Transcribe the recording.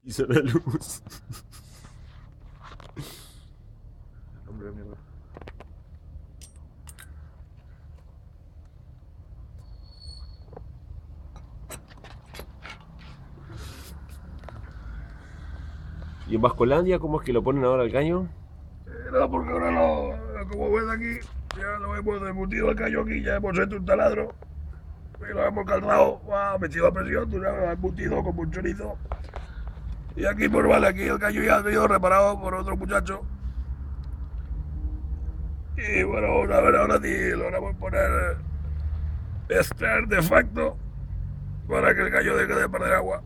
Hizo la luz. Hombre, mierda. ¿Y en Vascolandia cómo es que lo ponen ahora al caño? No, porque ahora como ves aquí, ya lo hemos embutido el callo aquí, ya hemos hecho un taladro y lo hemos calzado, metido a presión, tú sabes, embutido como un chorizo. Y aquí, pues vale, aquí el callo ya ha sido reparado por otro muchacho. Y bueno, vamos a ver ahora si logramos poner este artefacto para que el callo deje de perder agua.